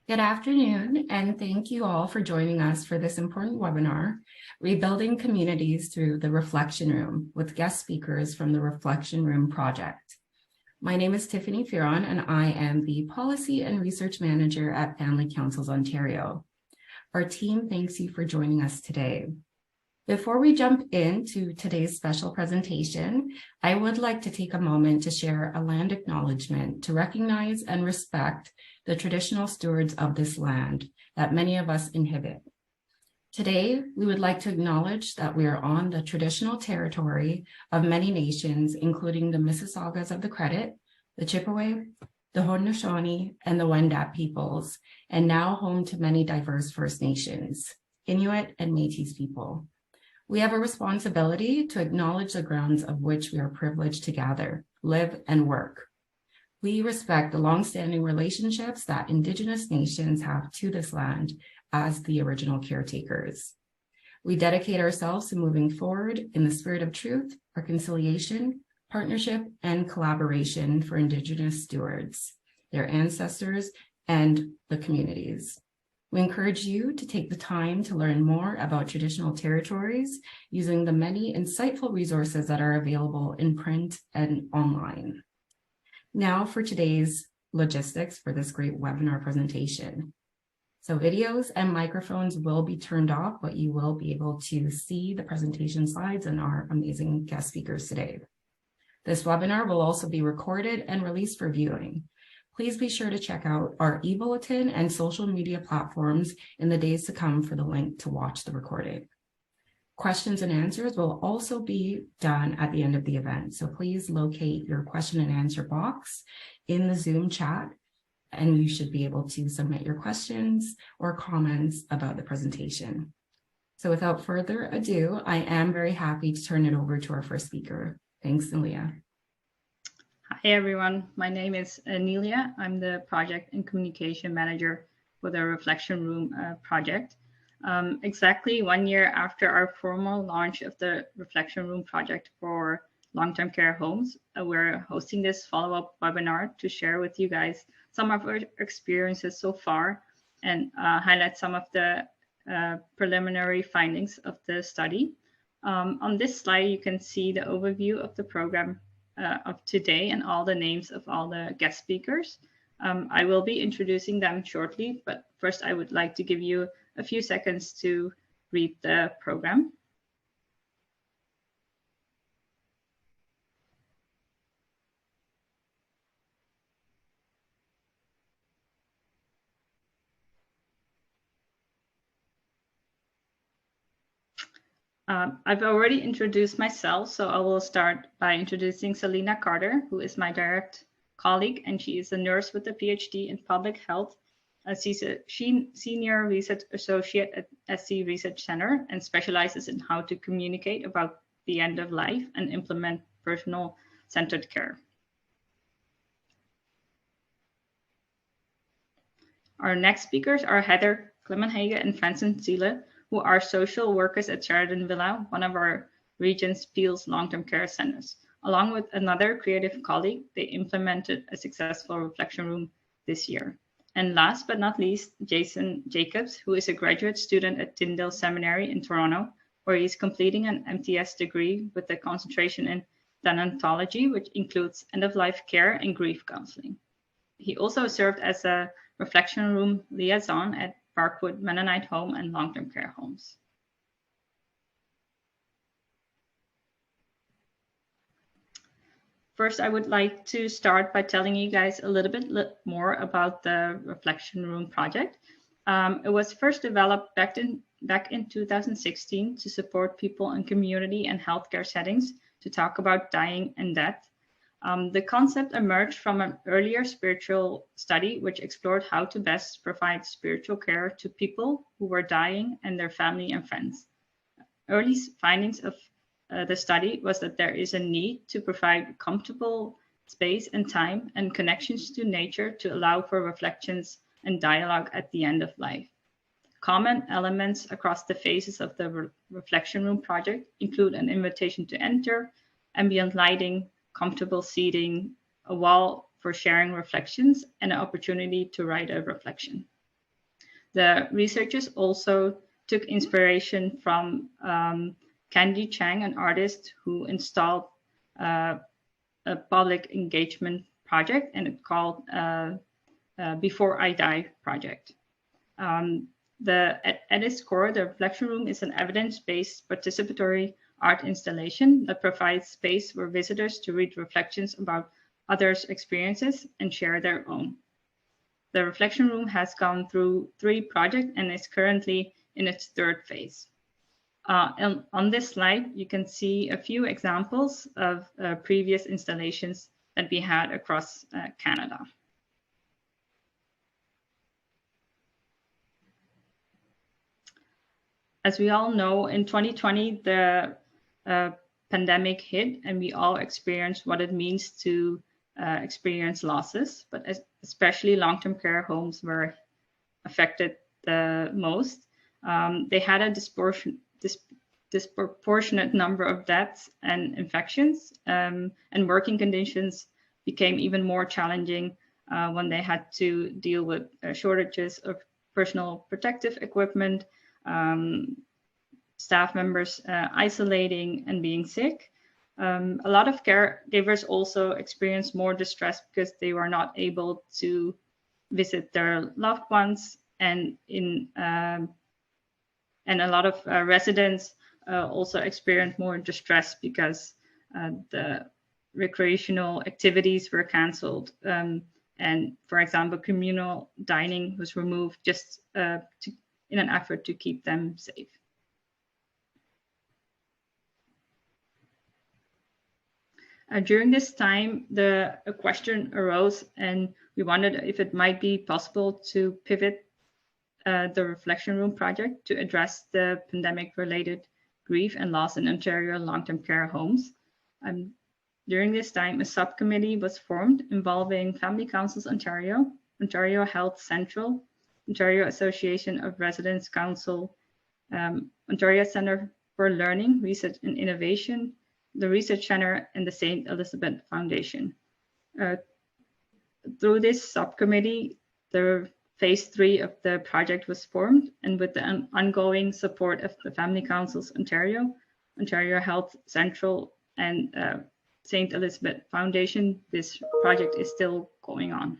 Good afternoon, and thank you all for joining us for this important webinar, Rebuilding Communities Through the Reflection Room, with guest speakers from the Reflection Room Project. My name is Tiffany Fearon, and I am the Policy and Research Manager at Family Councils Ontario. Our team thanks you for joining us today. Before we jump into today's special presentation, I would like to take a moment to share a land acknowledgement to recognize and respect the traditional stewards of this land that many of us inhabit. Today, we would like to acknowledge that we are on the traditional territory of many nations, including the Mississaugas of the Credit, the Chippewa, the Haudenosaunee, and the Wendat peoples, and now home to many diverse First Nations, Inuit, and Métis people. We have a responsibility to acknowledge the grounds of which we are privileged to gather, live, and work. We respect the longstanding relationships that Indigenous nations have to this land as the original caretakers. We dedicate ourselves to moving forward in the spirit of truth, reconciliation, partnership, and collaboration for Indigenous stewards, their ancestors, and the communities. We encourage you to take the time to learn more about traditional territories using the many insightful resources that are available in print and online. Now for today's logistics for this great webinar presentation. So videos and microphones will be turned off, but you will be able to see the presentation slides and our amazing guest speakers today. This webinar will also be recorded and released for viewing. Please be sure to check out our e-bulletin and social media platforms in the days to come for the link to watch the recording. Questions and answers will also be done at the end of the event. So please locate your question and answer box in the Zoom chat, and you should be able to submit your questions or comments about the presentation. So without further ado, I am very happy to turn it over to our first speaker. Thanks, Nelia. Hi, everyone. My name is Nelia. I'm the Project and Communication Manager for the Reflection Room project. Exactly 1 year after our formal launch of the Reflection Room project for long-term care homes, we're hosting this follow-up webinar to share with you guys some of our experiences so far and highlight some of the preliminary findings of the study. On this slide, you can see the overview of the program of today and all the names of all the guest speakers. I will be introducing them shortly, but first I would like to give you a few seconds to read the program. I've already introduced myself, so I will start by introducing Selena Carter, who is my direct colleague, and she is a nurse with a PhD in public health. She's a senior research associate at SC Research Center and specializes in how to communicate about the end of life and implement personal-centered care. Our next speakers are Heather Clement and Francis Ziele, who are social workers at Sheridan Villa, one of our region's Peel's long-term care centers. Along with another creative colleague, they implemented a successful reflection room this year. And last but not least, Jason Jacobs, who is a graduate student at Tyndale Seminary in Toronto, where he's completing an MTS degree with a concentration in thanatology, which includes end-of-life care and grief counseling. He also served as a reflection room liaison at Parkwood Mennonite Home and long-term care homes. First, I would like to start by telling you guys a little bit more about the Reflection Room project. It was first developed back in 2016 to support people in community and healthcare settings to talk about dying and death. The concept emerged from an earlier spiritual study, which explored how to best provide spiritual care to people who were dying and their family and friends. Early findings of the study was that there is a need to provide comfortable space and time and connections to nature to allow for reflections and dialogue at the end of life. Common elements across the phases of the Reflection Room project include an invitation to enter, ambient lighting, comfortable seating, a wall for sharing reflections, and an opportunity to write a reflection. The researchers also took inspiration from Candy Chang, an artist who installed a public engagement project, and it's called Before I Die project. At its core, the Reflection Room is an evidence-based participatory art installation that provides space for visitors to read reflections about others' experiences and share their own. The Reflection Room has gone through 3 projects and is currently in its 3rd phase. And on this slide, you can see a few examples of previous installations that we had across Canada. As we all know, in 2020, the pandemic hit, and we all experienced what it means to experience losses, but especially long-term care homes were affected the most. They had a disproportionate number of deaths and infections, and working conditions became even more challenging when they had to deal with shortages of personal protective equipment, staff members isolating and being sick. A lot of caregivers also experienced more distress because they were not able to visit their loved ones, and a lot of residents also experienced more distress because the recreational activities were canceled, and for example, communal dining was removed just in an effort to keep them safe. During this time, a question arose, and we wondered if it might be possible to pivot the Reflection Room project to address the pandemic-related grief and loss in Ontario long-term care homes. During this time, a subcommittee was formed involving Family Councils Ontario, Ontario Health Central, Ontario Association of Residents Council, Ontario Centre for Learning, Research and Innovation, the Research Centre, and the St. Elizabeth Foundation. Through this subcommittee, the phase 3 of the project was formed, and with the ongoing support of the Family Councils Ontario, Ontario Health Central, and St. Elizabeth Foundation, this project is still going on.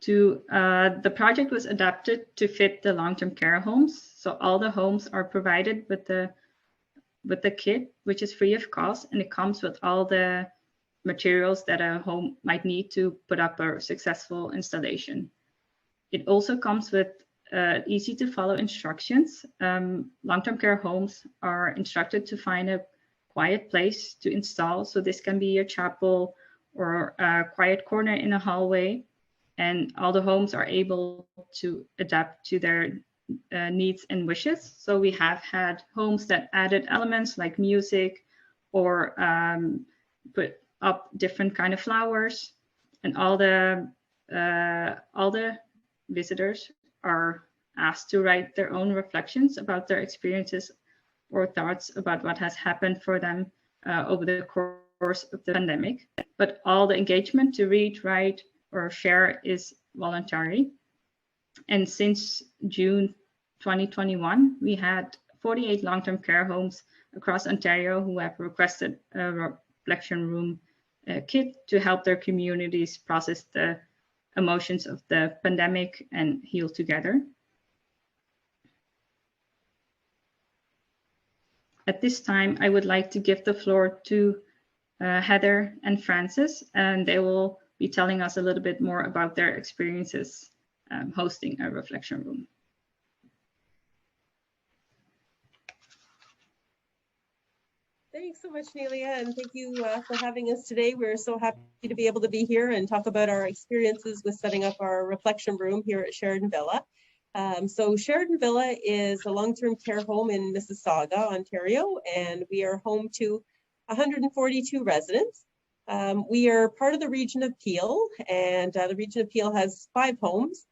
The project was adapted to fit the long-term care homes. So all the homes are provided with the kit, which is free of cost, and it comes with all the materials that a home might need to put up a successful installation. It also comes with easy to follow instructions. Long-term care homes are instructed to find a quiet place to install. So this can be a chapel or a quiet corner in a hallway. And all the homes are able to adapt to their needs and wishes. So we have had homes that added elements like music or put up different kind of flowers. And all the visitors are asked to write their own reflections about their experiences or thoughts about what has happened for them over the course of the pandemic. But all the engagement to read, write, or share is voluntary. And since June 2021, we had 48 long-term care homes across Ontario who have requested a Reflection Room kit to help their communities process the emotions of the pandemic and heal together. At this time, I would like to give the floor to Heather and Francis, and they will be telling us a little bit more about their experiences hosting a Reflection Room. Thanks so much, Nelia, and thank you for having us today. We're so happy to be able to be here and talk about our experiences with setting up our Reflection Room here at Sheridan Villa. So Sheridan Villa is a long-term care home in Mississauga, Ontario, and we are home to 142 residents. We are part of the region of Peel, and the region of Peel has 5 homes.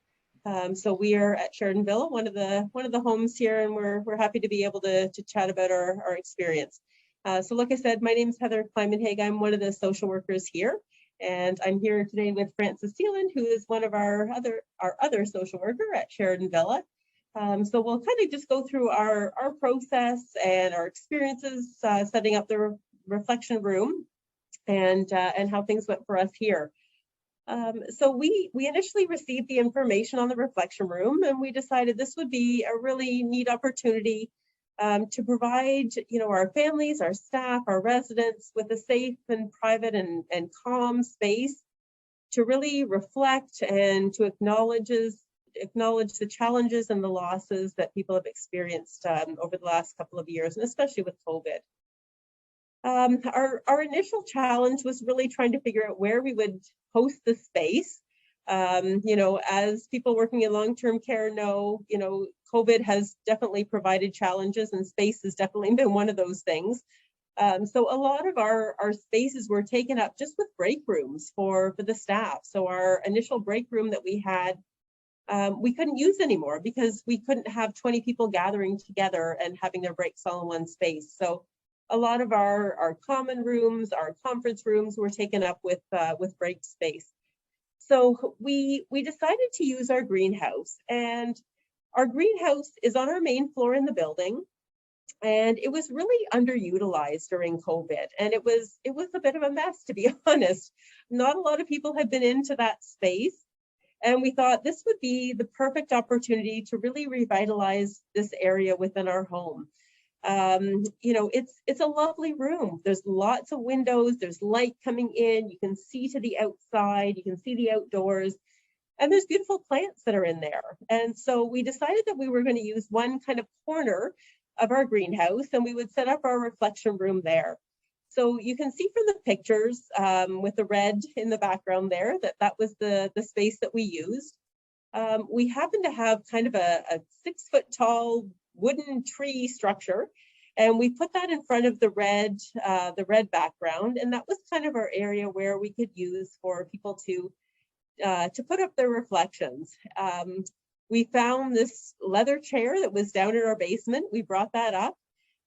So we are at Sheridan Villa, one of the homes here, and we're happy to be able to chat about our experience. So like I said, my name is Heather Clement. I'm one of the social workers here, And I'm here today with Frances Thielen, who is one of our other social worker at Sheridan Villa. So we'll kind of just go through our process and our experiences setting up the reflection room and how things went for us here. So we initially received the information on the reflection room, and we decided this would be a really neat opportunity to provide, our families, our staff, our residents with a safe and private and calm space to really reflect and to acknowledge the challenges and the losses that people have experienced over the last couple of years, and especially with COVID. Our initial challenge was really trying to figure out where we would host the space. As people working in long-term care know, COVID has definitely provided challenges, and space has definitely been one of those things. So a lot of our spaces were taken up just with break rooms for the staff. So our initial break room that we had, we couldn't use anymore because we couldn't have 20 people gathering together and having their breaks all in one space. So a lot of our common rooms, our conference rooms were taken up with break space. So we decided to use our greenhouse, and our greenhouse is on our main floor in the building, and it was really underutilized during COVID, and it was a bit of a mess, to be honest. Not a lot of people had been into that space, and we thought this would be the perfect opportunity to really revitalize this area within our home. It's a lovely room. There's lots of windows, there's light coming in, you can see to the outside, you can see the outdoors, and there's beautiful plants that are in there. And so we decided that we were going to use one kind of corner of our greenhouse, and we would set up our reflection room there. So you can see from the pictures with the red in the background there that was the space that we used. We happen to have kind of a 6-foot tall wooden tree structure, and we put that in front of the red background, and that was kind of our area where we could use for people to put up their reflections. We found this leather chair that was down in our basement. We brought that up,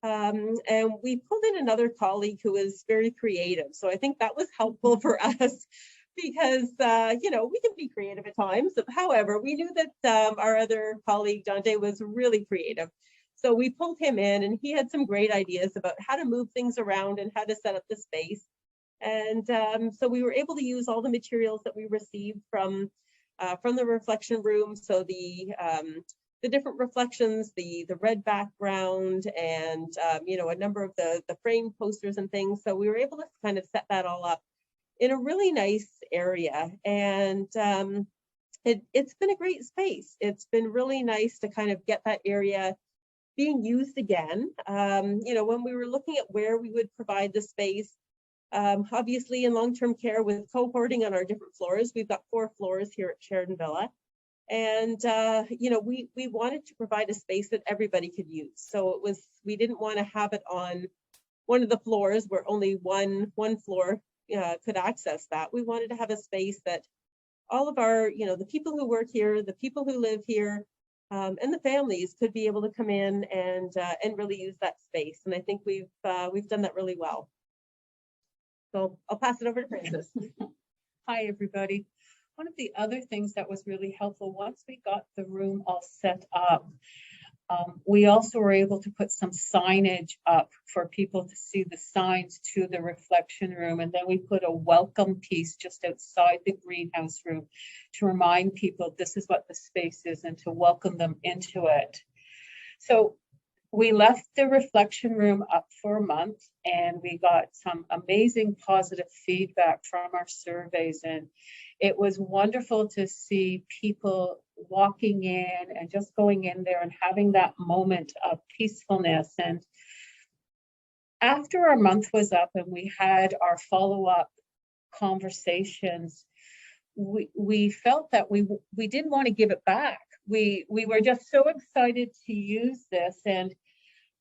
and we pulled in another colleague who was very creative. So I think that was helpful for us because, we can be creative at times. However, we knew that our other colleague, Dante, was really creative. So we pulled him in, and he had some great ideas about how to move things around and how to set up the space. And so we were able to use all the materials that we received from the reflection room. So the different reflections, the red background, and a number of the frame posters and things. So we were able to kind of set that all up in a really nice area, and it's been a great space. It's been really nice to kind of get that area being used again. When we were looking at where we would provide the space, obviously in long-term care with cohorting on our different floors, we've got 4 floors here at Sheridan Villa, and we wanted to provide a space that everybody could use. So we didn't want to have it on one of the floors where only one floor could access that. We wanted to have a space that all of our, the people who work here, the people who live here, and the families could be able to come in and really use that space. And I think we've done that really well. So I'll pass it over to Frances. Hi, everybody. One of the other things that was really helpful, once we got the room all set up, we also were able to put some signage up for people to see the signs to the reflection room. And then we put a welcome piece just outside the greenhouse room to remind people this is what the space is and to welcome them into it. So we left the reflection room up for a month, and we got some amazing positive feedback from our surveys. And it was wonderful to see people walking in and just going in there and having that moment of peacefulness. And after our month was up and we had our follow-up conversations, we felt that we didn't want to give it back. We were just so excited to use this, and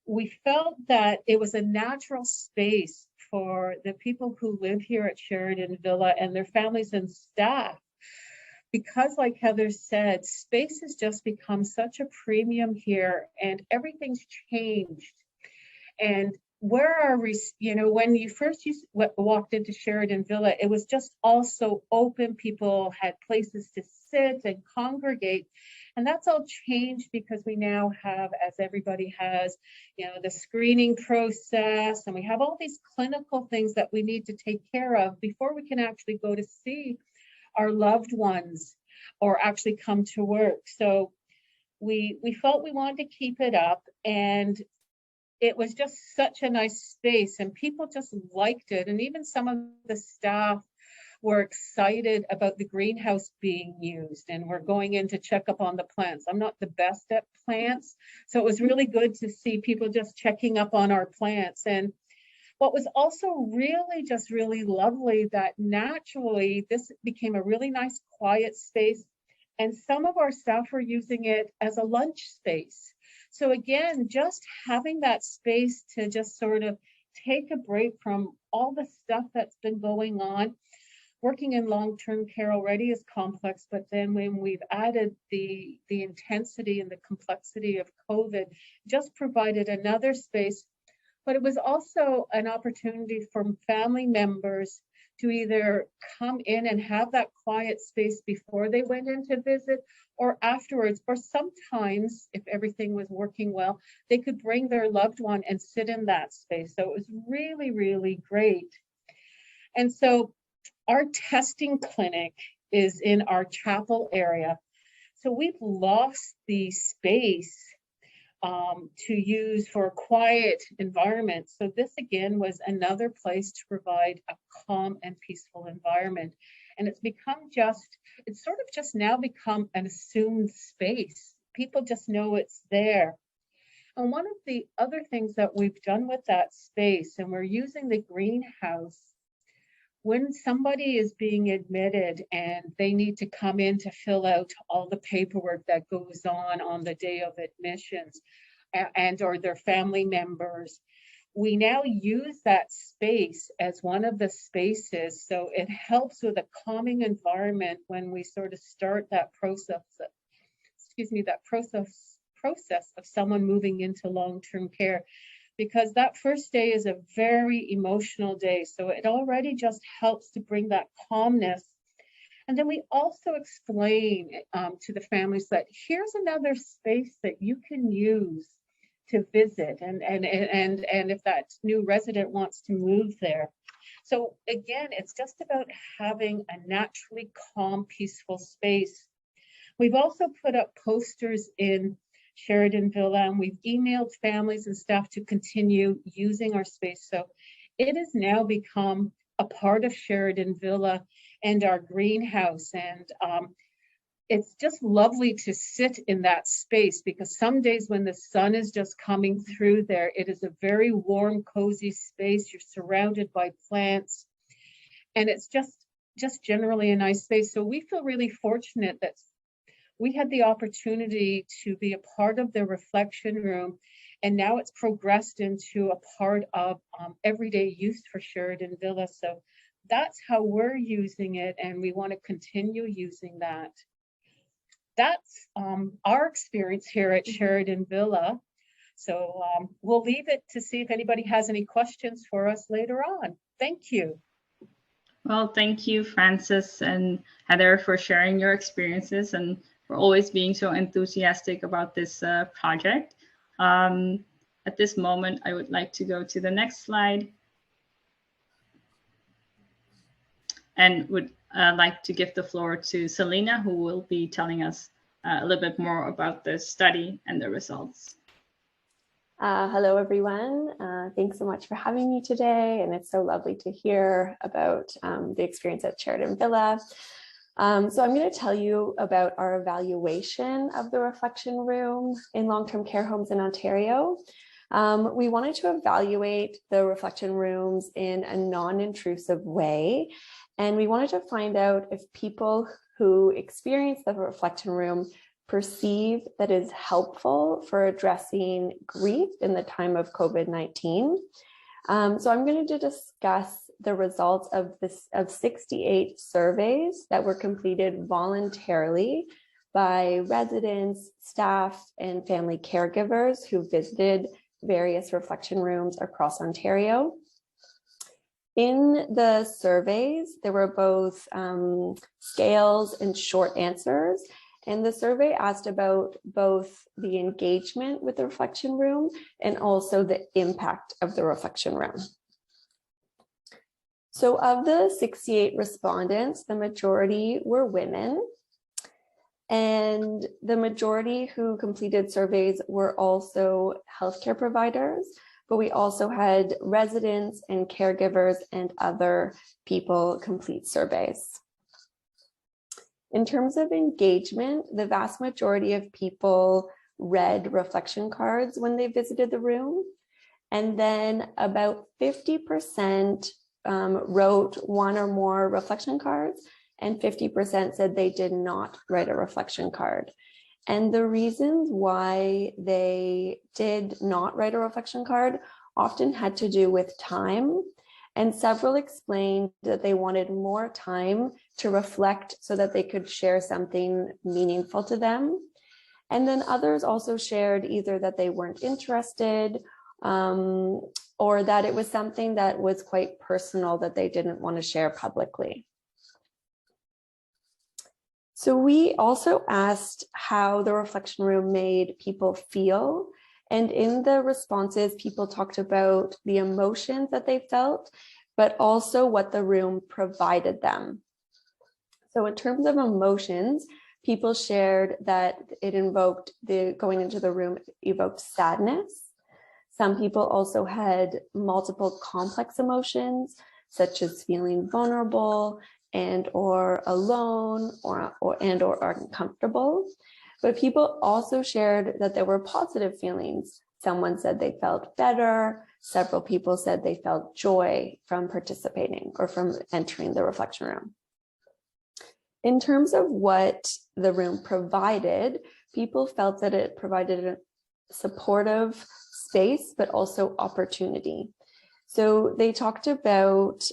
we felt that it was a natural space for the people who live here at Sheridan Villa and their families and staff. Because like Heather said, space has just become such a premium here, and everything's changed. And where are we, when you first walked into Sheridan Villa, it was just also open. People had places to sit and congregate. And that's all changed because we now have, as everybody has, the screening process, and we have all these clinical things that we need to take care of before we can actually go to see our loved ones or actually come to work. So we felt we wanted to keep it up, and it was just such a nice space, and people just liked it. And even some of the staff were excited about the greenhouse being used, and we're going in to check up on the plants. I'm not the best at plants, so it was really good to see people just checking up on our plants. And what was also really lovely, that naturally this became a really nice quiet space, and some of our staff were using it as a lunch space. So again, just having that space to just sort of take a break from all the stuff that's been going on. Working in long-term care already is complex, but then when we've added the intensity and the complexity of COVID, just provided another space. But it was also an opportunity for family members to either come in and have that quiet space before they went in to visit, or afterwards, or sometimes, if everything was working well, they could bring their loved one and sit in that space. So it was really great. And so our testing clinic is in our chapel area. So we've lost the space to use for a quiet environment. So this again was another place to provide a calm and peaceful environment. And it's sort of just now become an assumed space. People just know it's there. And one of the other things that we've done with that space, and we're using the greenhouse, when somebody is being admitted and they need to come in to fill out all the paperwork that goes on the day of admissions, and or their family members, we now use that space as one of the spaces. So it helps with a calming environment when we sort of start that process of someone moving into long-term care. Because that first day is a very emotional day. So it already just helps to bring that calmness. And then we also explain to the families that here's another space that you can use to visit, and if that new resident wants to move there. So again, it's just about having a naturally calm, peaceful space. We've also put up posters in Sheridan Villa, and we've emailed families and staff to continue using our space. So it has now become a part of Sheridan Villa and our greenhouse. And it's just lovely to sit in that space, because some days when the sun is just coming through there, it is a very warm, cozy space. You're surrounded by plants, and it's just generally a nice space. So we feel really fortunate that we had the opportunity to be a part of the reflection room, and now it's progressed into a part of everyday use for Sheridan Villa. So that's how we're using it, and we want to continue using that. That's our experience here at Sheridan Villa. So we'll leave it to see if anybody has any questions for us later on. Thank you. Well, thank you, Frances and Heather, for sharing your experiences and for always being so enthusiastic about this project. At this moment, I would like to go to the next slide and would like to give the floor to Selena, who will be telling us a little bit more about the study and the results. Hello, everyone. Thanks so much for having me today. And it's so lovely to hear about the experience at Sheridan Villa. So I'm going to tell you about our evaluation of the reflection room in long-term care homes in Ontario. We wanted to evaluate the reflection rooms in a non-intrusive way. And we wanted to find out if people who experience the reflection room perceive that is helpful for addressing grief in the time of COVID-19. So I'm going to discuss the results of 68 surveys that were completed voluntarily by residents, staff, and family caregivers who visited various reflection rooms across Ontario. In the surveys, there were both scales and short answers. And the survey asked about both the engagement with the reflection room and also the impact of the reflection room. So of the 68 respondents, the majority were women. And the majority who completed surveys were also healthcare providers, but we also had residents and caregivers and other people complete surveys. In terms of engagement, the vast majority of people read reflection cards when they visited the room. And then about 50% wrote one or more reflection cards, and 50% said they did not write a reflection card. And the reasons why they did not write a reflection card often had to do with time. And several explained that they wanted more time to reflect so that they could share something meaningful to them. And then others also shared either that they weren't interested or that it was something that was quite personal that they didn't want to share publicly. So we also asked how the reflection room made people feel. And in the responses, people talked about the emotions that they felt, but also what the room provided them. So in terms of emotions, people shared that it invoked going into the room evoked sadness. Some people also had multiple complex emotions, such as feeling vulnerable and or alone or uncomfortable. But people also shared that there were positive feelings. Someone said they felt better. Several people said they felt joy from participating or from entering the reflection room. In terms of what the room provided, people felt that it provided a supportive space, but also opportunity. So they talked about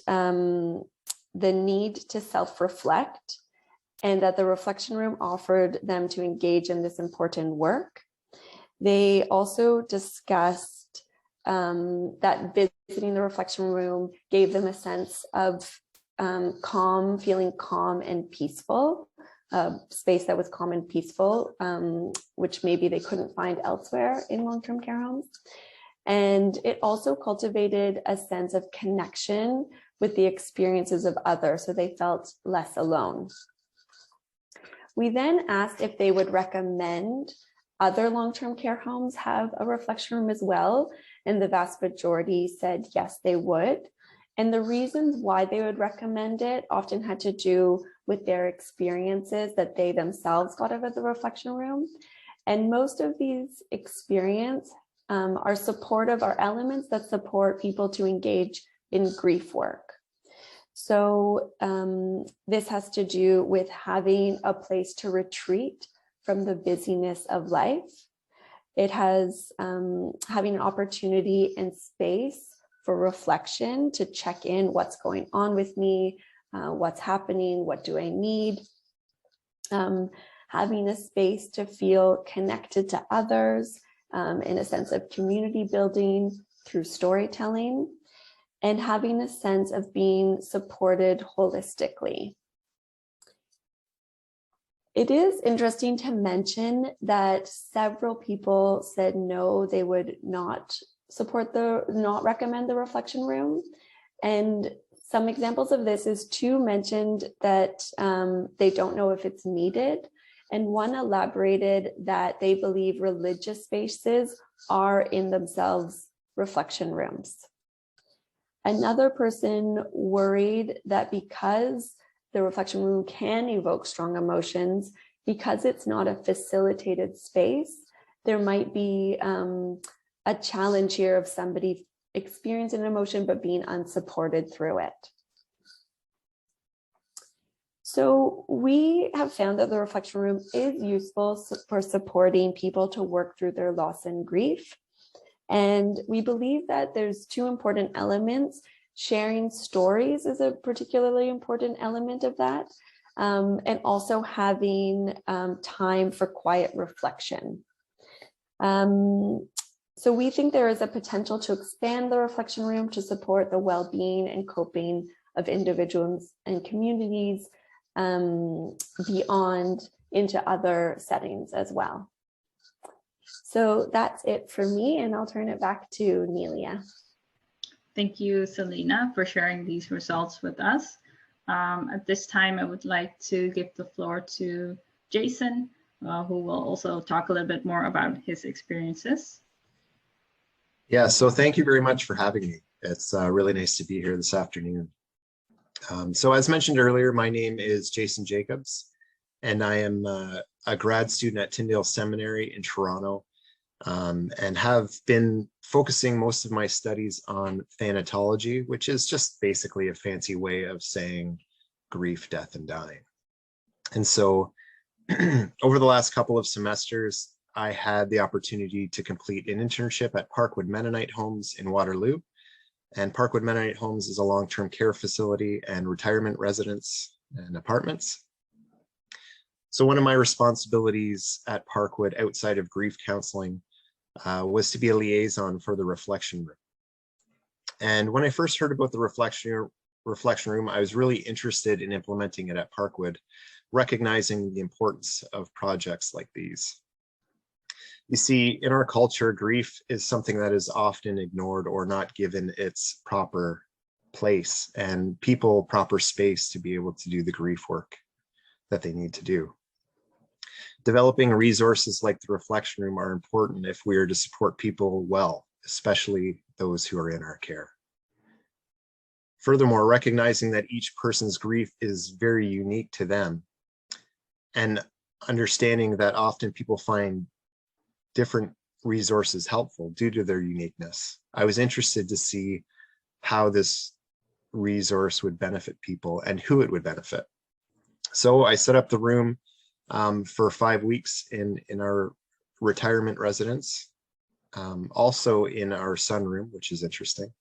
the need to self-reflect, and that the reflection room offered them to engage in this important work. They also discussed that visiting the reflection room gave them a sense of feeling calm and peaceful, space that was calm and peaceful, which maybe they couldn't find elsewhere in long-term care homes. And it also cultivated a sense of connection with the experiences of others, so they felt less alone. We then asked if they would recommend other long-term care homes have a reflection room as well, and the vast majority said yes, they would. And the reasons why they would recommend it often had to do with their experiences that they themselves got out of the reflection room. And most of these experiences are elements that support people to engage in grief work. So this has to do with having a place to retreat from the busyness of life. It has having an opportunity and space for reflection to check in what's going on with me, what's happening, what do I need. Having a space to feel connected to others in a sense of community building through storytelling, and having a sense of being supported holistically. It is interesting to mention that several people said no, they would not recommend the reflection room. And some examples of this is two mentioned that they don't know if it's needed. And one elaborated that they believe religious spaces are in themselves reflection rooms. Another person worried that because the reflection room can evoke strong emotions, because it's not a facilitated space, there might be a challenge here of somebody experiencing an emotion but being unsupported through it. So we have found that the reflection room is useful for supporting people to work through their loss and grief. And we believe that there's two important elements. Sharing stories is a particularly important element of that. And also having time for quiet reflection. So we think there is a potential to expand the reflection room to support the well-being and coping of individuals and communities beyond into other settings as well. So that's it for me, and I'll turn it back to Nelia. Thank you, Selena, for sharing these results with us. At this time, I would like to give the floor to Jason, who will also talk a little bit more about his experiences. Yeah, so thank you very much for having me. It's really nice to be here this afternoon. So as mentioned earlier, my name is Jason Jacobs, and I am a grad student at Tyndale Seminary in Toronto, and have been focusing most of my studies on thanatology, which is just basically a fancy way of saying grief, death, and dying. And so over the last couple of semesters, I had the opportunity to complete an internship at Parkwood Mennonite Homes in Waterloo. And Parkwood Mennonite Homes is a long-term care facility and retirement residence and apartments. So one of my responsibilities at Parkwood outside of grief counseling was to be a liaison for the reflection room. And when I first heard about the reflection room, I was really interested in implementing it at Parkwood, recognizing the importance of projects like these. You see, in our culture, grief is something that is often ignored or not given its proper place and people proper space to be able to do the grief work that they need to do. Developing resources like the reflection room are important if we are to support people well, especially those who are in our care. Furthermore, recognizing that each person's grief is very unique to them, and understanding that often people find different resources helpful due to their uniqueness. I was interested to see how this resource would benefit people and who it would benefit. So I set up the room for 5 weeks in our retirement residence, also in our sunroom, which is interesting.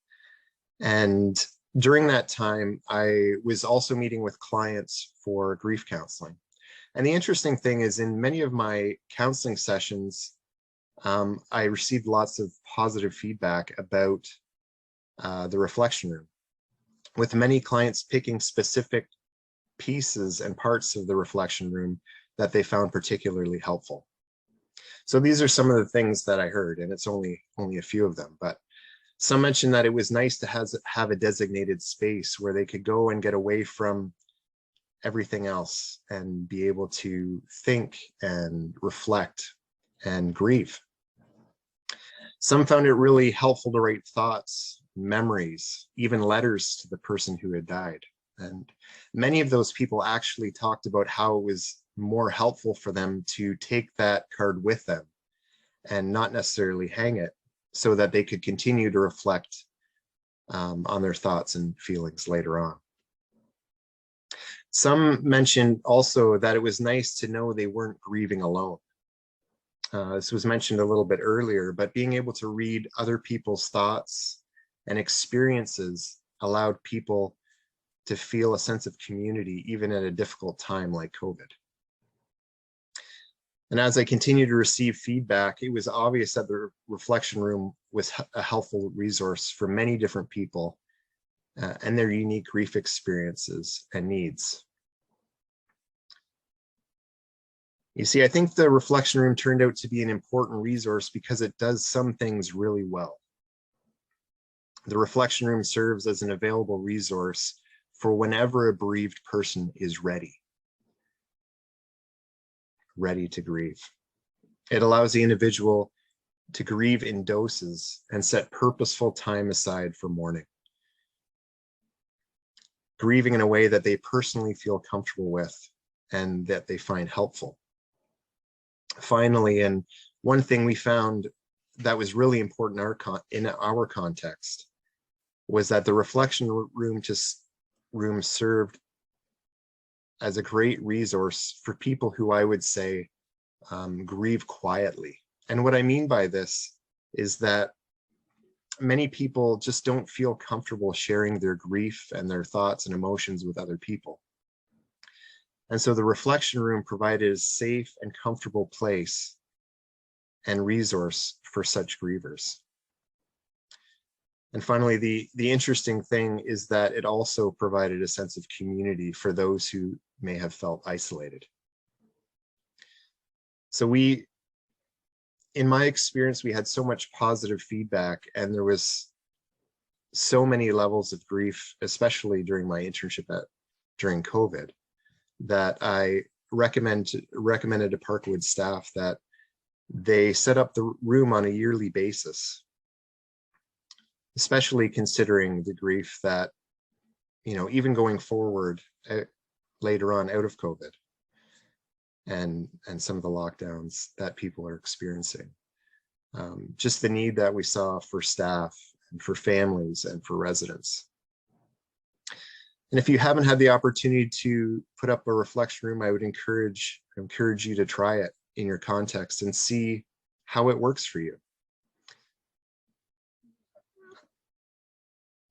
And during that time, I was also meeting with clients for grief counseling. And the interesting thing is, in many of my counseling sessions, I received lots of positive feedback about the reflection room, with many clients picking specific pieces and parts of the reflection room that they found particularly helpful. So these are some of the things that I heard, and it's only a few of them, but some mentioned that it was nice to have a designated space where they could go and get away from everything else and be able to think and reflect and grieve. Some found it really helpful to write thoughts, memories, even letters to the person who had died. And many of those people actually talked about how it was more helpful for them to take that card with them and not necessarily hang it, so that they could continue to reflect on their thoughts and feelings later on. Some mentioned also that it was nice to know they weren't grieving alone. This was mentioned a little bit earlier, but being able to read other people's thoughts and experiences allowed people to feel a sense of community, even at a difficult time like COVID. And as I continued to receive feedback, it was obvious that the reflection room was a helpful resource for many different people and their unique grief experiences and needs. You see, I think the reflection room turned out to be an important resource because it does some things really well. The reflection room serves as an available resource for whenever a bereaved person is ready to grieve. It allows the individual to grieve in doses and set purposeful time aside for mourning, grieving in a way that they personally feel comfortable with and that they find helpful. Finally, and one thing we found that was really important in our context was that the reflection room served as a great resource for people who I would say grieve quietly. And what I mean by this is that many people just don't feel comfortable sharing their grief and their thoughts and emotions with other people. And so the reflection room provided a safe and comfortable place and resource for such grievers. And finally, the interesting thing is that it also provided a sense of community for those who may have felt isolated. So in my experience, we had so much positive feedback, and there was so many levels of grief, especially during my internship during COVID, that I recommended to Parkwood staff that they set up the room on a yearly basis, especially considering the grief that, even going forward later on out of COVID and some of the lockdowns that people are experiencing. Just the need that we saw for staff and for families and for residents. And if you haven't had the opportunity to put up a reflection room, I would encourage you to try it in your context and see how it works for you.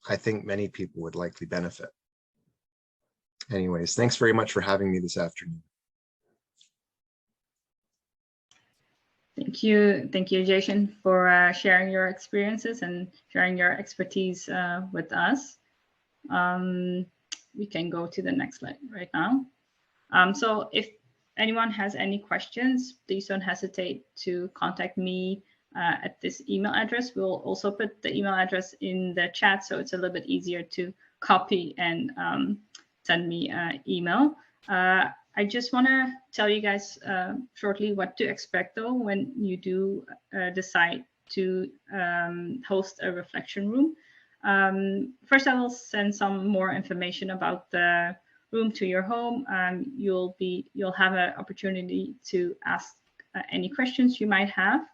I think many people would likely benefit. Anyways, thanks very much for having me this afternoon. Thank you, Jason, for sharing your experiences and sharing your expertise with us. We can go to the next slide right now. So if anyone has any questions, please don't hesitate to contact me at this email address. We'll also put the email address in the chat, so it's a little bit easier to copy and send me an email. I just want to tell you guys shortly what to expect, though, when you do decide to host a reflection room. First, I will send some more information about the room to your home. You'll have an opportunity to ask any questions you might have.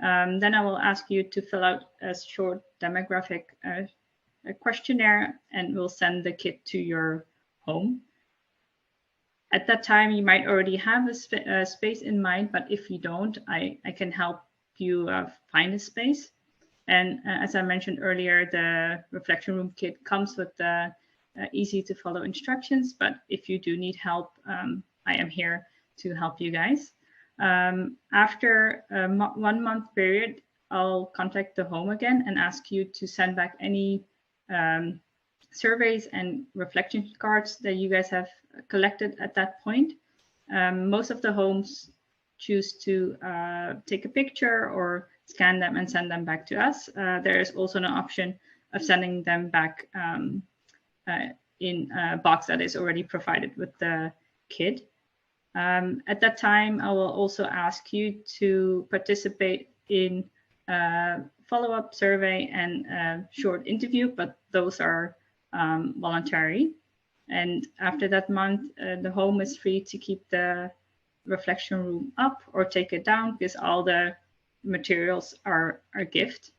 Then I will ask you to fill out a short demographic questionnaire, and we'll send the kit to your home. At that time, you might already have a space in mind, but if you don't, I can help you find a space. And as I mentioned earlier, the reflection room kit comes with the easy to follow instructions, but if you do need help, I am here to help you guys. After a 1 month period, I'll contact the home again and ask you to send back any surveys and reflection cards that you guys have collected at that point. Most of the homes choose to take a picture or scan them and send them back to us. There is also an option of sending them back in a box that is already provided with the kit. At that time, I will also ask you to participate in a follow-up survey and a short interview, but those are voluntary. And after that month, the home is free to keep the reflection room up or take it down, because all the materials are a gift.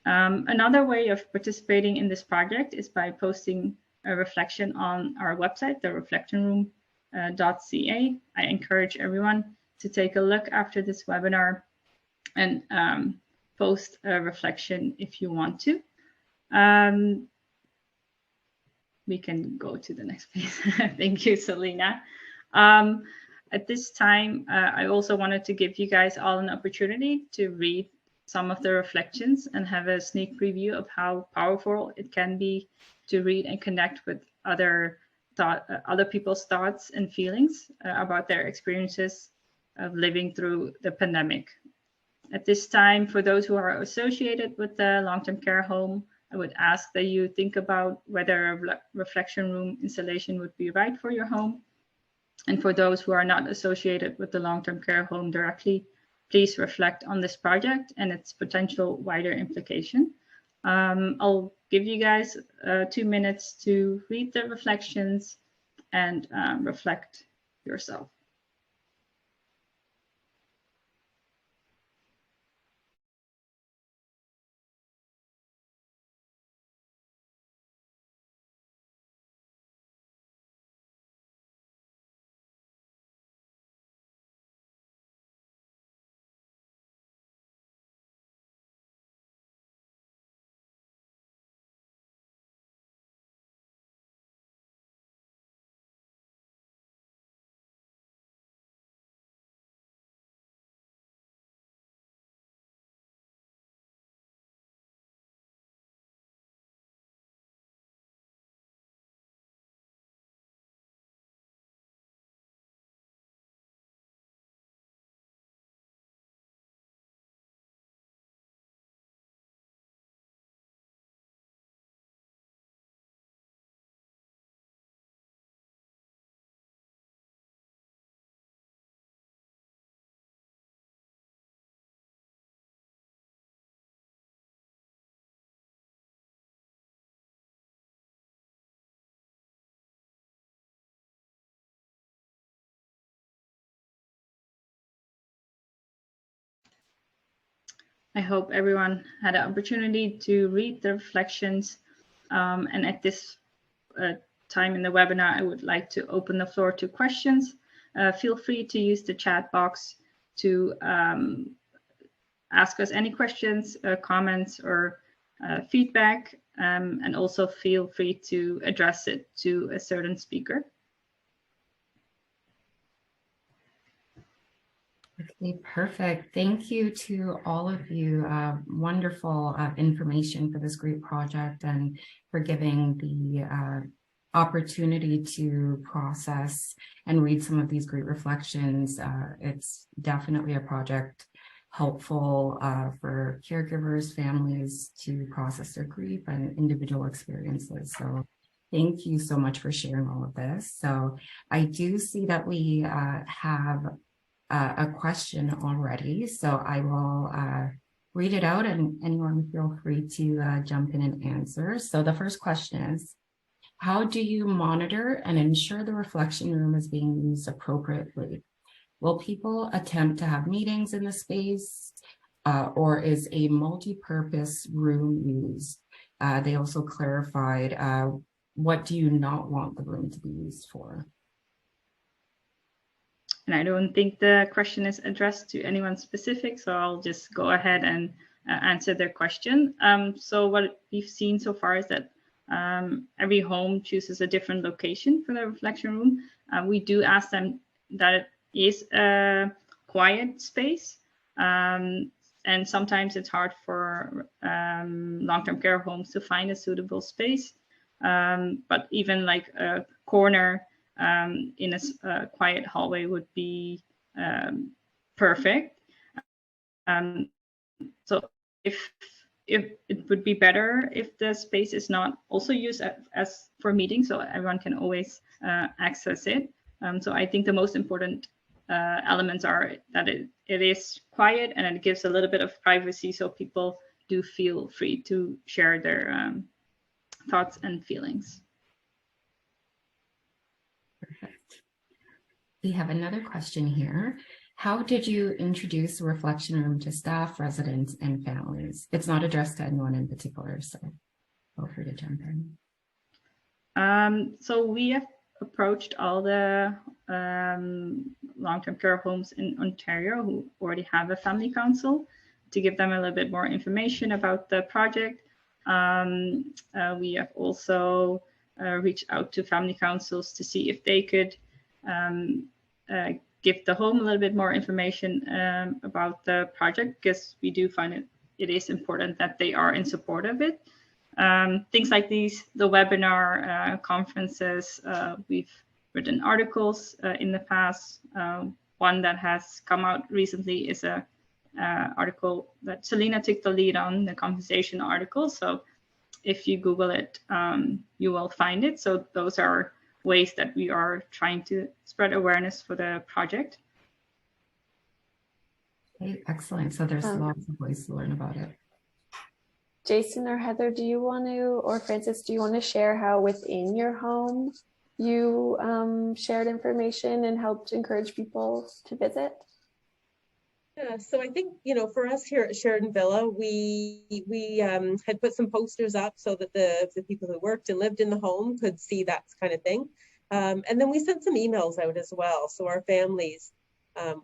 Another way of participating in this project is by posting a reflection on our website, the reflectionroom.ca. I encourage everyone to take a look after this webinar and post a reflection if you want to. We can go to the next page. Thank you, Selena. At this time, I also wanted to give you guys all an opportunity to read some of the reflections and have a sneak preview of how powerful it can be to read and connect with other people's thoughts and feelings about their experiences of living through the pandemic. At this time, for those who are associated with the long-term care home, I would ask that you think about whether a reflection room installation would be right for your home. And for those who are not associated with the long-term care home directly, please reflect on this project and its potential wider implication. I'll give you guys 2 minutes to read the reflections and reflect yourself. I hope everyone had an opportunity to read the reflections. And at this time in the webinar, I would like to open the floor to questions. Feel free to use the chat box to ask us any questions, comments, or feedback, and also feel free to address it to a certain speaker. Okay, perfect. Thank you to all of you. Wonderful information for this great project and for giving the opportunity to process and read some of these great reflections. It's definitely a project helpful for caregivers, families to process their grief and individual experiences. So thank you so much for sharing all of this. So I do see that we have a question already, so I will read it out and anyone feel free to jump in and answer. So the first question is, how do you monitor and ensure the reflection room is being used appropriately? Will people attempt to have meetings in the space, or is a multi-purpose room used? They also clarified, what do you not want the room to be used for? And I don't think the question is addressed to anyone specific, so I'll just go ahead and answer their question. So what we've seen so far is that every home chooses a different location for the reflection room. We do ask them that it is a quiet space, and sometimes it's hard for long-term care homes to find a suitable space. But even like a corner in a quiet hallway would be perfect. So if it would be better if the space is not also used as for meetings, so everyone can always access it. So I think the most important elements are that it is quiet and it gives a little bit of privacy, so people do feel free to share their thoughts and feelings. Perfect. We have another question here. How did you introduce the reflection room to staff, residents, and families? It's not addressed to anyone in particular, so feel free to jump in. So we have approached all the long-term care homes in Ontario who already have a family council to give them a little bit more information about the project. We have also reached out to family councils to see if they could give the home a little bit more information about the project, because we do find it is important that they are in support of it. Things like these, the webinar conferences, we've written articles in the past. One that has come out recently is a article that Selena took the lead on, the conversation article. So if you Google it, you will find it. So those are ways that we are trying to spread awareness for the project. Okay, excellent. So there's lots of ways to learn about it. Jason or Heather, do you want to, or Francis, do you want to share how within your home you shared information and helped encourage people to visit? Yeah, so I think, you know, for us here at Sheridan Villa, we had put some posters up so that the people who worked and lived in the home could see that kind of thing. And then we sent some emails out as well, so our families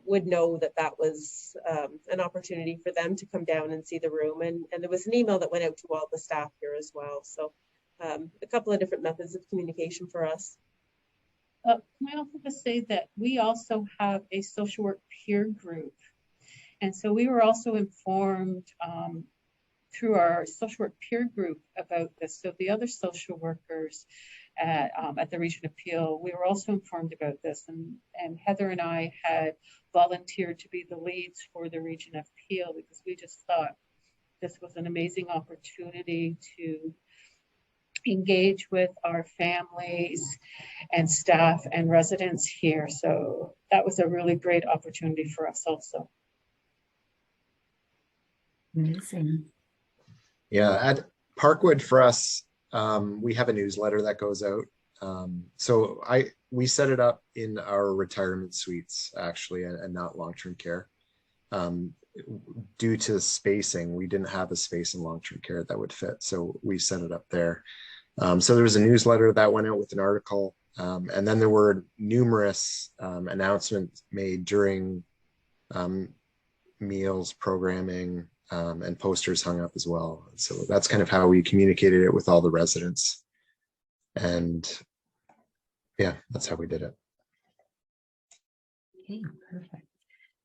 would know that that was an opportunity for them to come down and see the room. And there was an email that went out to all the staff here as well. So a couple of different methods of communication for us. Can I also just say that we also have a social work peer group. And so we were also informed through our social work peer group about this. So the other social workers at the Region of Peel, we were also informed about this. And Heather and I had volunteered to be the leads for the Region of Peel because we just thought this was an amazing opportunity to engage with our families and staff and residents here. So that was a really great opportunity for us also. Amazing. Yeah, at Parkwood for us, we have a newsletter that goes out. So we set it up in our retirement suites actually, and not long-term care. due to spacing, we didn't have a space in long-term care that would fit. So we set it up there. So there was a newsletter that went out with an article. And then there were numerous announcements made during meals, programming, and posters hung up as well. So that's kind of how we communicated it with all the residents. And yeah, that's how we did it. Okay, perfect.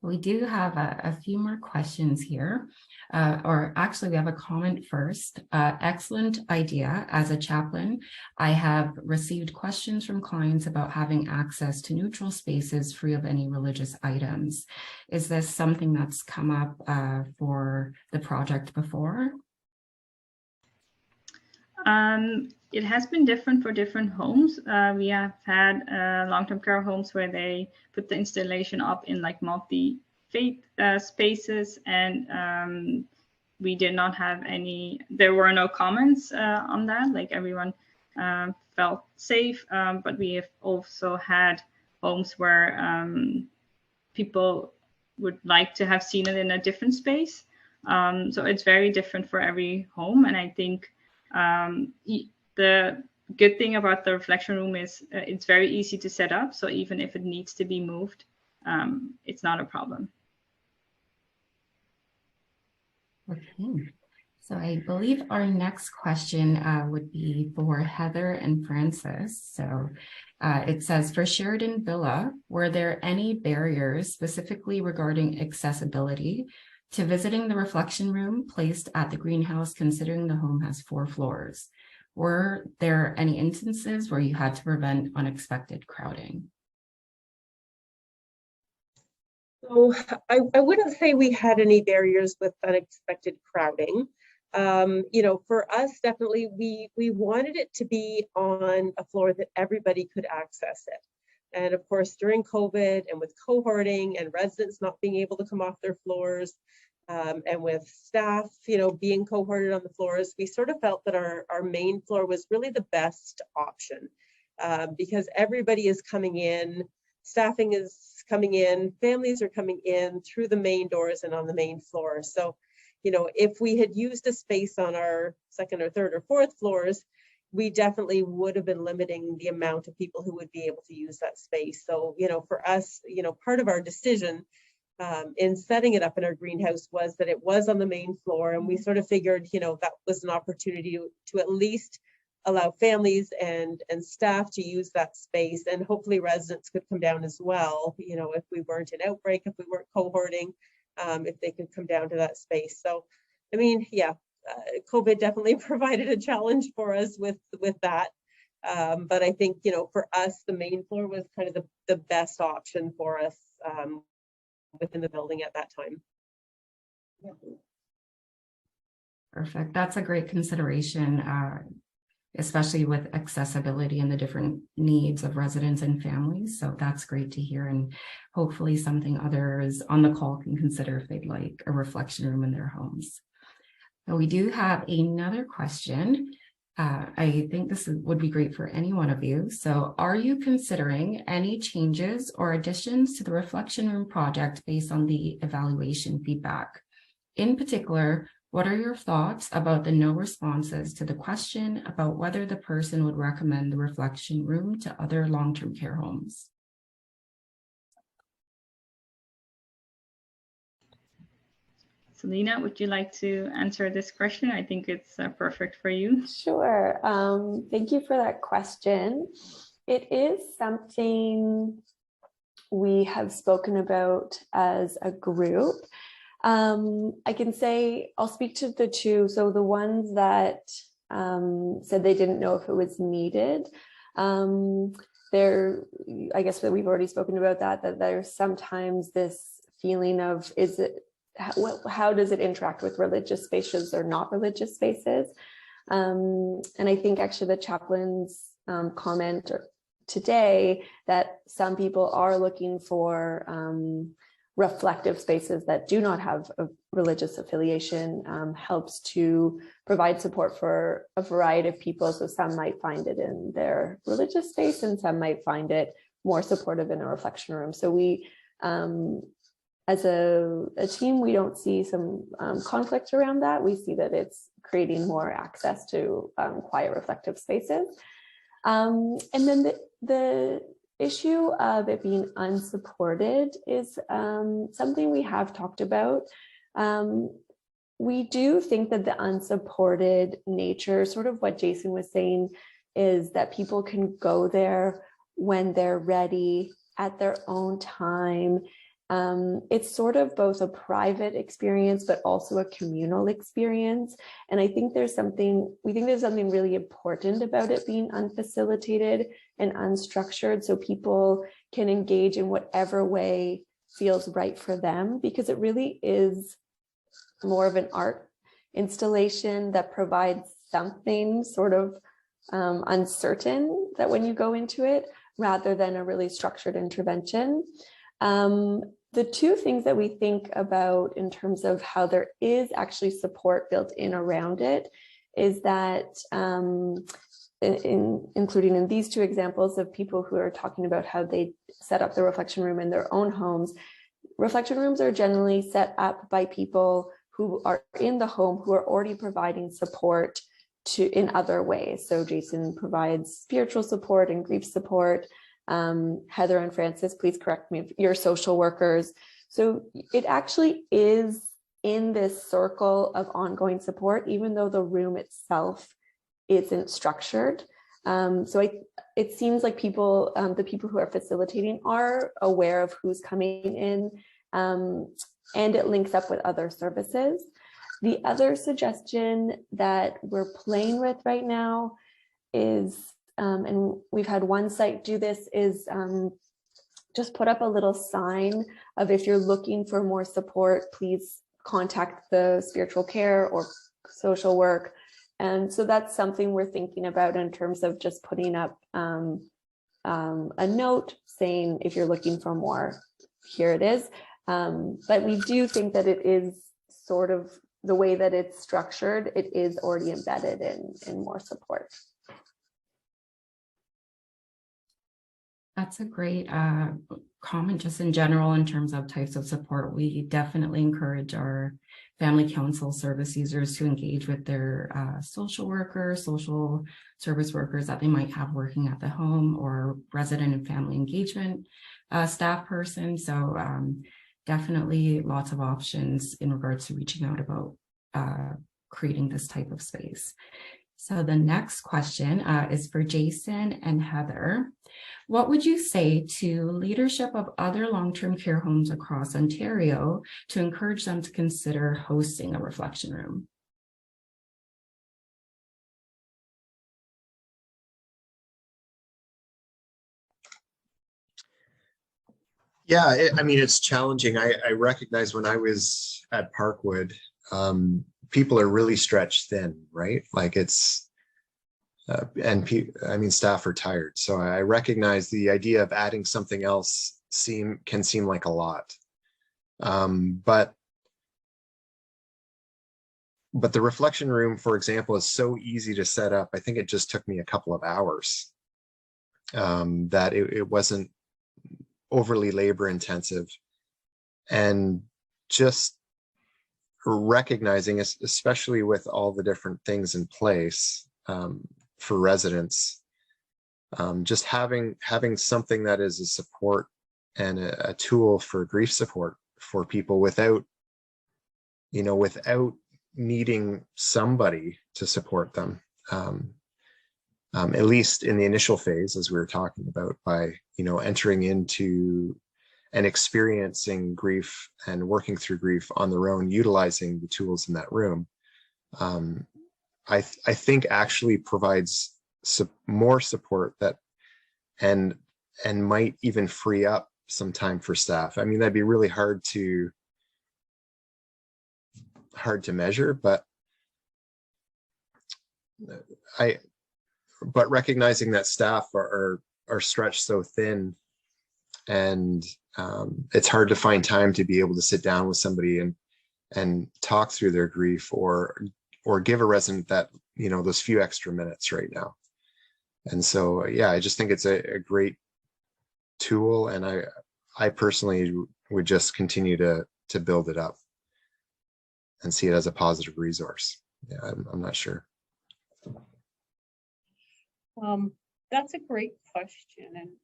We do have a few more questions here, or actually we have a comment first. Excellent idea. As a chaplain, I have received questions from clients about having access to neutral spaces free of any religious items. Is this something that's come up for the project before? It has been different for different homes. We have had long-term care homes where they put the installation up in like multi-faith spaces, and we did not have any, there were no comments on that, like everyone felt safe, but we have also had homes where people would like to have seen it in a different space. So it's very different for every home, and I think the good thing about the reflection room is it's very easy to set up. So even if it needs to be moved, it's not a problem. Okay, so I believe our next question would be for Heather and Francis. So it says, for Sheridan Villa, were there any barriers specifically regarding accessibility to visiting the reflection room placed at the greenhouse, considering the home has 4 floors? Were there any instances where you had to prevent unexpected crowding? So I wouldn't say we had any barriers with unexpected crowding. You know, for us, definitely, we wanted it to be on a floor that everybody could access it. And of course, during COVID and with cohorting and residents not being able to come off their floors, and with staff, you know, being cohorted on the floors, we sort of felt that our main floor was really the best option, because everybody is coming in, staffing is coming in, families are coming in through the main doors and on the main floor. So, you know, if we had used a space on our 2nd or 3rd or 4th floors, we definitely would have been limiting the amount of people who would be able to use that space. So, you know, for us, you know, part of our decision in setting it up in our greenhouse was that it was on the main floor, and we sort of figured, you know, that was an opportunity to at least allow families and staff to use that space, and hopefully residents could come down as well, you know, if we weren't in outbreak, if we weren't cohorting, if they could come down to that space. So, I mean, yeah, COVID definitely provided a challenge for us with that. But I think, you know, for us, the main floor was kind of the best option for us within the building at that time. Perfect. That's a great consideration, especially with accessibility and the different needs of residents and families. So that's great to hear, and hopefully something others on the call can consider if they'd like a reflection room in their homes. So we do have another question. I think this would be great for any one of you. So are you considering any changes or additions to the reflection room project based on the evaluation feedback? In particular, what are your thoughts about the no responses to the question about whether the person would recommend the reflection room to other long-term care homes? Selena, would you like to answer this question? I think it's perfect for you. Sure. Thank you for that question. It is something we have spoken about as a group. I can say, I'll speak to the 2. So the ones that said they didn't know if it was needed, I guess that we've already spoken about that there's sometimes this feeling of, how does it interact with religious spaces or not religious spaces? And I think actually the chaplain's comment today that some people are looking for reflective spaces that do not have a religious affiliation helps to provide support for a variety of people. So some might find it in their religious space and some might find it more supportive in a reflection room. So we as a team, we don't see some conflict around that. We see that it's creating more access to quiet, reflective spaces. And then the issue of it being unsupported is something we have talked about. We do think that the unsupported nature, sort of what Jason was saying, is that people can go there when they're ready at their own time. It's sort of both a private experience, but also a communal experience. And I think we think there's something really important about it being unfacilitated and unstructured, so people can engage in whatever way feels right for them, because it really is more of an art installation that provides something sort of uncertain that when you go into it, rather than a really structured intervention. The two things that we think about in terms of how there is actually support built in around it is that, including in these two examples of people who are talking about how they set up the reflection room in their own homes, reflection rooms are generally set up by people who are in the home who are already providing support in other ways. So Jason provides spiritual support and grief support. Heather and Francis, please correct me if you're social workers. So it actually is in this circle of ongoing support, even though the room itself isn't structured. It seems like people, the people who are facilitating are aware of who's coming in, and it links up with other services. The other suggestion that we're playing with right now is, and we've had one site do this, is just put up a little sign of, if you're looking for more support, please contact the spiritual care or social work. And so that's something we're thinking about in terms of just putting up a note saying, if you're looking for more, here it is. But we do think that it is sort of the way that it's structured, it is already embedded in more support. That's a great comment just in general in terms of types of support. We definitely encourage our family council service users to engage with their social workers, social service workers that they might have working at the home, or resident and family engagement staff person. So definitely lots of options in regards to reaching out about creating this type of space. So the next question is for Jason and Heather. What would you say to leadership of other long-term care homes across Ontario to encourage them to consider hosting a reflection room? Yeah, I mean, it's challenging. I recognize when I was at Parkwood, people are really stretched thin, right? Like it's, I mean, staff are tired. So I recognize the idea of adding something else can seem like a lot. But the reflection room, for example, is so easy to set up. I think it just took me a couple of hours, that it wasn't overly labor intensive. And just recognizing, especially with all the different things in place, for residents, just having something that is a support and a tool for grief support for people without needing somebody to support them, at least in the initial phase, as we were talking about, by entering into and experiencing grief and working through grief on their own, utilizing the tools in that room. I think actually provides more support and might even free up some time for staff. I mean, that'd be really hard to measure, but recognizing that staff are stretched so thin, and it's hard to find time to be able to sit down with somebody and talk through their grief, or give a resident that, those few extra minutes right now. And so, yeah, I just think it's a great tool. And I personally would just continue to build it up and see it as a positive resource. Yeah, I'm not sure. That's a great question.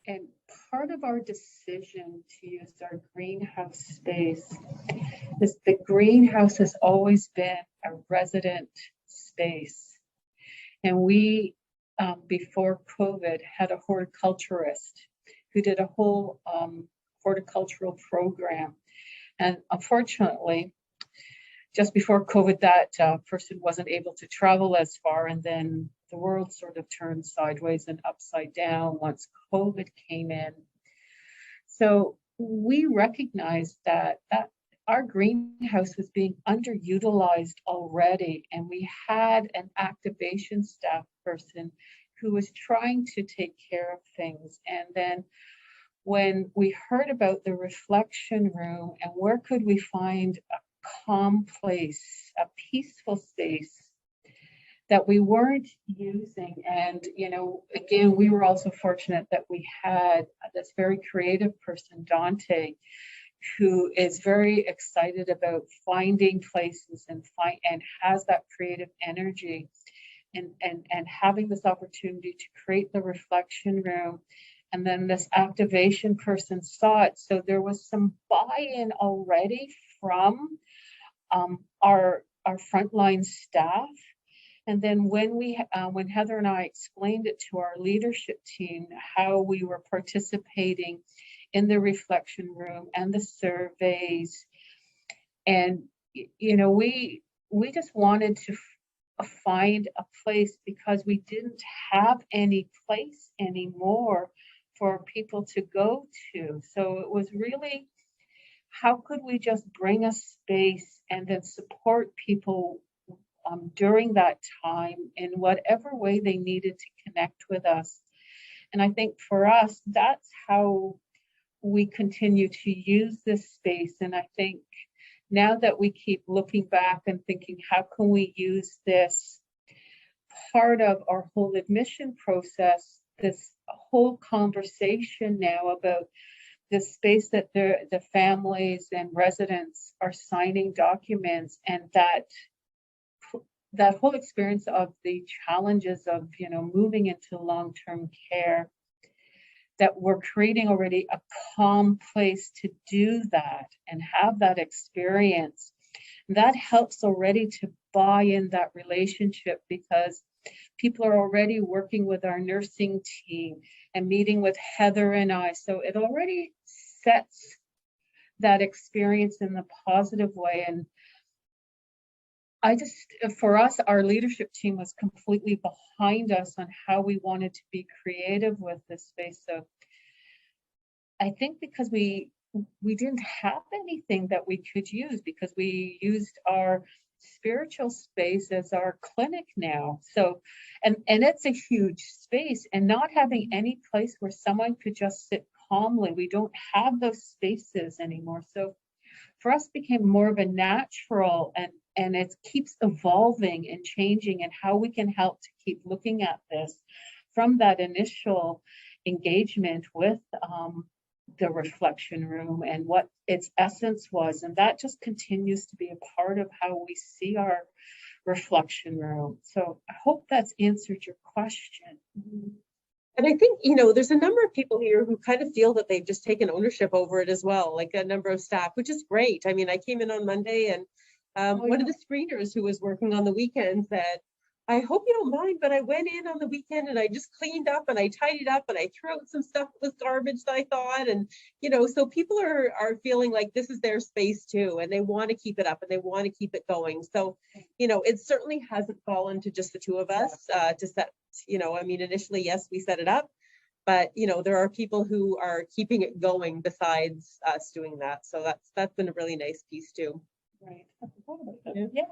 And part of our decision to use our greenhouse space is the greenhouse has always been a resident space. And we, before COVID, had a horticulturist who did a whole horticultural program. And unfortunately, just before COVID, that person wasn't able to travel as far, and then the world sort of turned sideways and upside down once COVID came in. So we recognized that our greenhouse was being underutilized already, and we had an activation staff person who was trying to take care of things. And then when we heard about the reflection room and where could we find a calm place, a peaceful space that we weren't using. And, you know, again, we were also fortunate that we had this very creative person, Dante, who is very excited about finding places and has that creative energy and having this opportunity to create the reflection room. And then this activation person saw it. So there was some buy-in already from our frontline staff. And then when Heather and I explained it to our leadership team, how we were participating in the reflection room and the surveys, and you know, we just wanted to find a place because we didn't have any place anymore for people to go to. So it was really, how could we just bring a space and then support people during that time in whatever way they needed to connect with us. And I think for us, that's how we continue to use this space. And I think now that we keep looking back and thinking, how can we use this part of our whole admission process, this whole conversation now about the space that the families and residents are signing documents, and that whole experience of the challenges of, you know, moving into long-term care, that we're creating already a calm place to do that and have that experience. That helps already to buy in that relationship, because people are already working with our nursing team and meeting with Heather and I. So it already sets that experience in the positive way. And for us, our leadership team was completely behind us on how we wanted to be creative with this space. So I think because we didn't have anything that we could use, because we used our spiritual space as our clinic now. So, and it's a huge space, and not having any place where someone could just sit calmly, we don't have those spaces anymore. So for us, it became more of a natural, and it keeps evolving and changing, and how we can help to keep looking at this from that initial engagement with the reflection room and what its essence was. And that just continues to be a part of how we see our reflection room. So I hope that's answered your question. And I think, you know, there's a number of people here who kind of feel that they've just taken ownership over it as well, like a number of staff, which is great. I mean, I came in on Monday, and one of the screeners who was working on the weekend said, I hope you don't mind, but I went in on the weekend and I just cleaned up and I tidied up and I threw out some stuff that was garbage that I thought. And, you know, so people are feeling like this is their space too, and they want to keep it up and they want to keep it going. So, you know, it certainly hasn't fallen to just the two of us to set, you know, I mean, initially, yes, we set it up, but, you know, there are people who are keeping it going besides us doing that. So that's been a really nice piece too. Right. Yeah.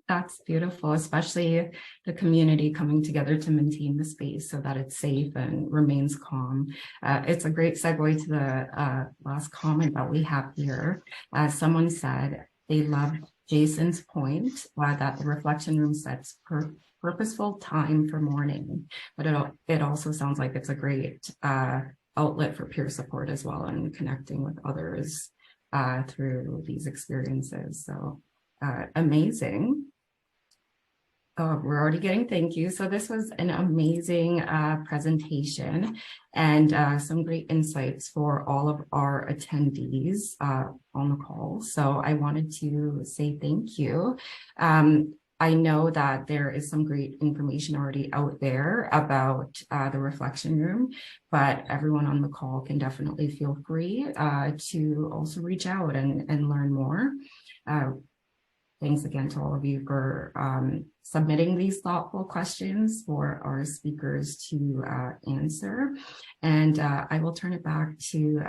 That's beautiful, especially the community coming together to maintain the space so that it's safe and remains calm. It's a great segue to the last comment that we have here. Someone said they love Jason's point that the reflection room sets purposeful time for mourning, but it also sounds like it's a great outlet for peer support as well, and connecting with others through these experiences. So amazing. We're already getting thank you. So this was an amazing presentation and some great insights for all of our attendees on the call. So I wanted to say thank you. I know that there is some great information already out there about the reflection room, but everyone on the call can definitely feel free to also reach out and learn more. Thanks again to all of you for submitting these thoughtful questions for our speakers to answer. And I will turn it back to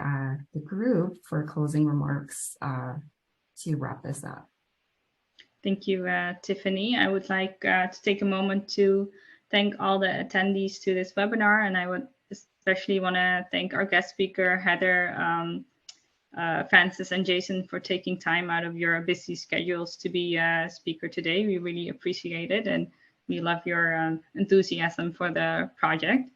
the group for closing remarks to wrap this up. Thank you, Tiffany. I would like to take a moment to thank all the attendees to this webinar, and I would especially want to thank our guest speaker, Heather, Francis, and Jason for taking time out of your busy schedules to be a speaker today. We really appreciate it, and we love your enthusiasm for the project.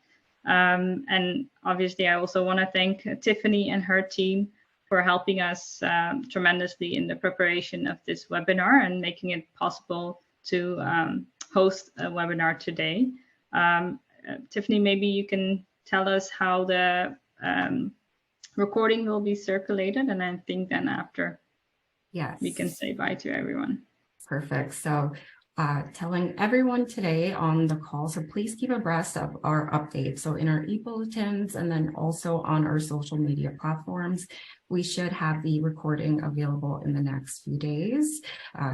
And obviously, I also want to thank Tiffany and her team for helping us tremendously in the preparation of this webinar and making it possible to host a webinar today. Tiffany, maybe you can tell us how the recording will be circulated, and I think then after, yes, we can say bye to everyone. Perfect. So telling everyone today on the call, so please keep abreast of our updates. So in our e-bulletins and then also on our social media platforms, we should have the recording available in the next few days.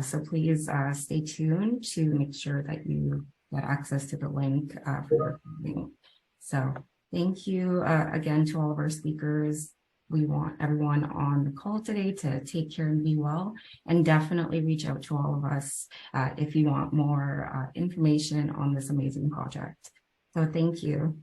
So please stay tuned to make sure that you get access to the link for the recording. So thank you again to all of our speakers. We want everyone on the call today to take care and be well, and definitely reach out to all of us if you want more information on this amazing project. So thank you.